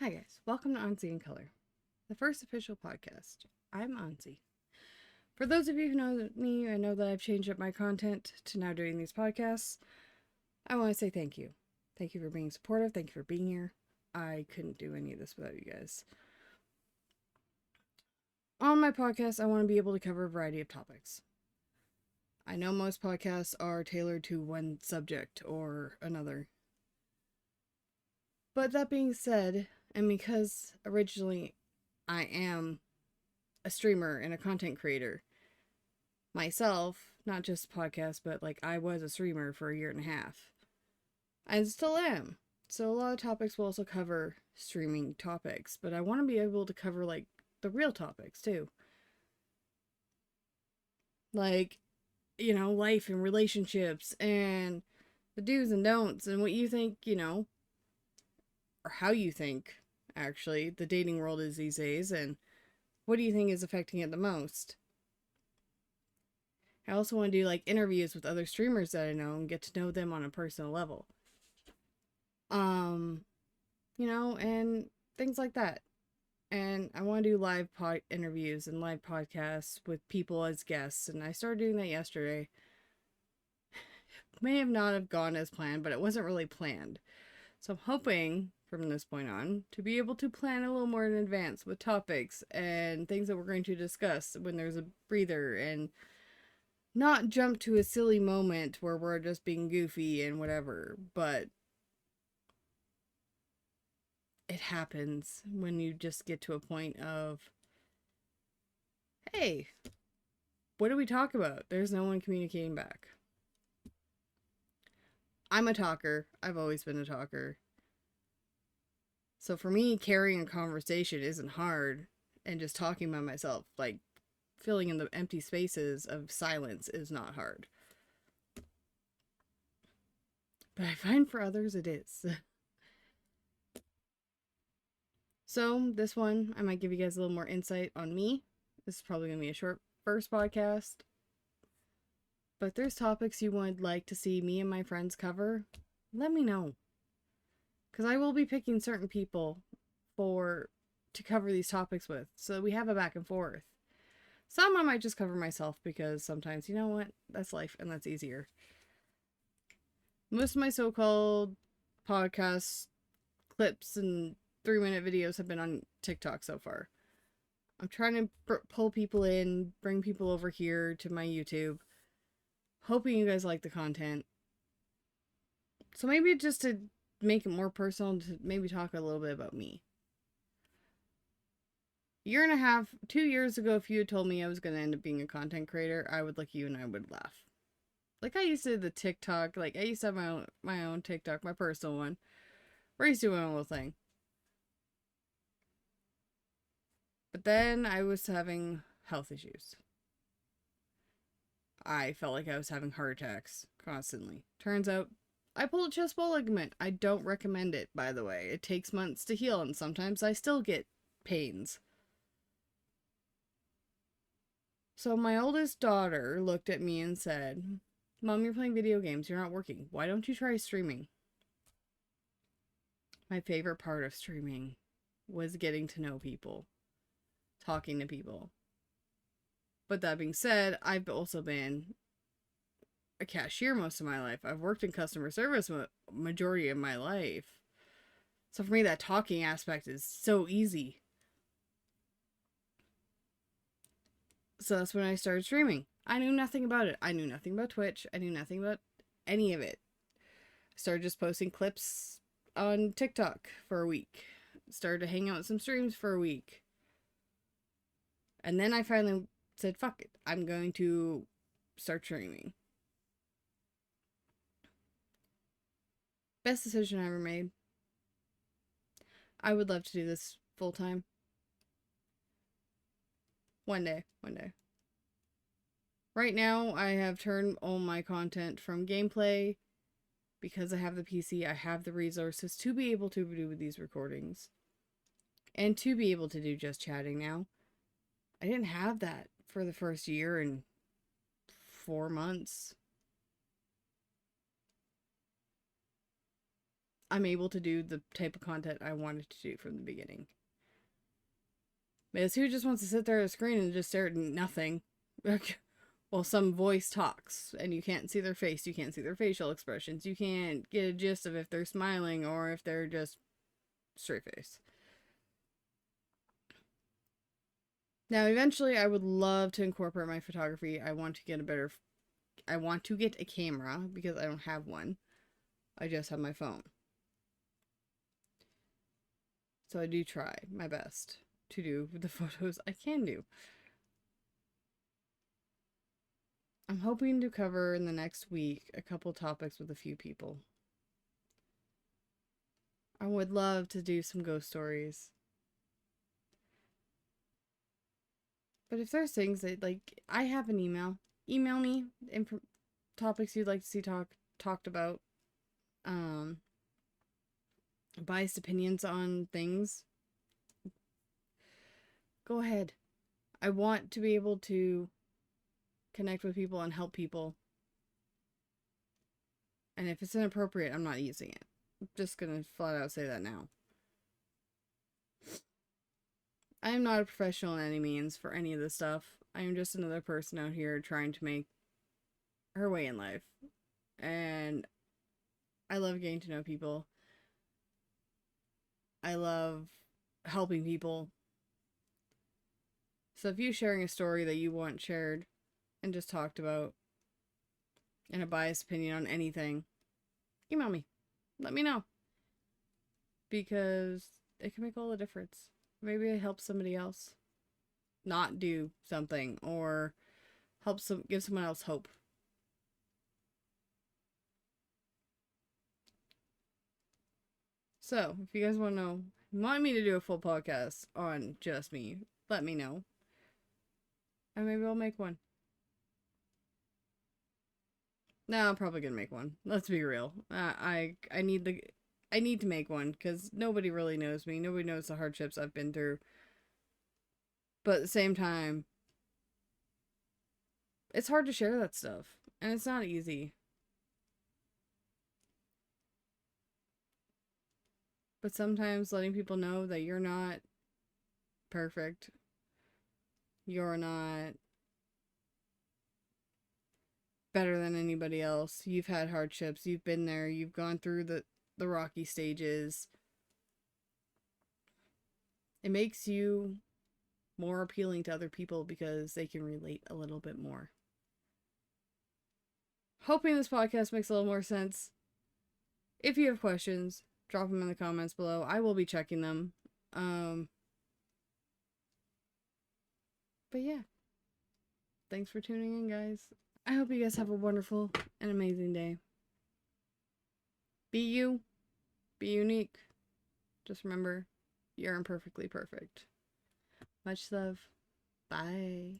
Hi guys, welcome to Onsy in Color, the first official podcast. I'm Onsy. For those of you who know me, I know that I've changed up my content to now doing these podcasts. I want to say thank you. Thank you for being supportive. Thank you for being here. I couldn't do any of this without you guys. On my podcast, I want to be able to cover a variety of topics. I know most podcasts are tailored to one subject or another. But that being said, and because originally I am a streamer and a content creator myself, not just podcasts, but like I was a streamer for a year and a half. I still am. So a lot of topics will also cover streaming topics, but I want to be able to cover like the real topics too. Like, life and relationships and the do's and don'ts and what you think, or how you think actually the dating world is these days, and what do you think is affecting it the most? I also want to do like interviews with other streamers that I know and get to know them on a personal level. And things like that. And I want to do live interviews and live podcasts with people as guests, and I started doing that yesterday. May have not have gone as planned, but it wasn't really planned. So I'm hoping from this point on to be able to plan a little more in advance with topics and things that we're going to discuss when there's a breather, and not jump to a silly moment where we're just being goofy and whatever, but it happens when you just get to a point of, hey, what do we talk about? There's no one communicating back. I'm a talker. I've always been a talker. So for me, carrying a conversation isn't hard, and just talking by myself, like filling in the empty spaces of silence, is not hard. But I find for others it is. So this one, I might give you guys a little more insight on me. This is probably going to be a short first podcast. But if there's topics you would like to see me and my friends cover, let me know. Because I will be picking certain people to cover these topics with, so we have a back and forth. Some I might just cover myself because sometimes, you know what, that's life and that's easier. Most of my so-called podcast clips and 3-minute videos have been on TikTok so far. I'm trying to pull people in, bring people over here to my YouTube. Hoping you guys like the content. So maybe just to make it more personal, to maybe talk a little bit about me. 2 years ago, if you had told me I was going to end up being a content creator, I would look at you and I would laugh. Like I used to do the TikTok, like I used to have my own TikTok, my personal one, where I used to do my own little thing. But then I was having health issues. I felt like I was having heart attacks constantly. Turns out I pulled a chest ball ligament. I don't recommend it, by the way. It takes months to heal, and sometimes I still get pains. So my oldest daughter looked at me and said, "Mom, you're playing video games. You're not working. Why don't you try streaming?" My favorite part of streaming was getting to know people, talking to people. But that being said, I've also been a cashier most of my life. I've worked in customer service majority of my life. So for me, that talking aspect is so easy. So that's when I started streaming. I knew nothing about it. I knew nothing about Twitch. I knew nothing about any of it. I started just posting clips on TikTok for a week. Started to hang out with some streams for a week. And then I finally said, fuck it. I'm going to start streaming. Best decision I ever made. I would love to do this full time. One day. Right now, I have turned all my content from gameplay because I have the PC. I have the resources to be able to do these recordings and to be able to do just chatting now. I didn't have that for the first year and 4 months. I'm able to do the type of content I wanted to do from the beginning. Because who just wants to sit there at a screen and just stare at nothing? Well, some voice talks and you can't see their face, you can't see their facial expressions, you can't get a gist of if they're smiling or if they're just straight face. Now, eventually, I would love to incorporate my photography. I want to get a camera because I don't have one. I just have my phone. So I do try my best to do the photos I can do. I'm hoping to cover in the next week a couple topics with a few people. I would love to do some ghost stories. But if there's things that, like, I have an email. Email me topics you'd like to see talked about. Biased opinions on things. Go ahead. I want to be able to connect with people and help people. And if it's inappropriate, I'm not using it. I'm just gonna flat out say that now. I am not a professional in any means for any of this stuff. I am just another person out here trying to make her way in life. And I love getting to know people. I love helping people. So if you're sharing a story that you want shared and just talked about and a biased opinion on anything, email me. Let me know. Because it can make all the difference. Maybe it helps somebody else not do something or give someone else hope. So, if you guys want me to do a full podcast on just me, let me know. And maybe I'll make one. No, I'm probably gonna make one. Let's be real. I need to make one because nobody really knows me. Nobody knows the hardships I've been through. But at the same time, it's hard to share that stuff. And it's not easy. But sometimes letting people know that you're not perfect. You're not better than anybody else. You've had hardships. You've been there. You've gone through the rocky stages. It makes you more appealing to other people because they can relate a little bit more. Hoping this podcast makes a little more sense. If you have questions, drop them in the comments below. I will be checking them. But yeah. Thanks for tuning in, guys. I hope you guys have a wonderful and amazing day. Be you. Be unique. Just remember, you're imperfectly perfect. Much love. Bye.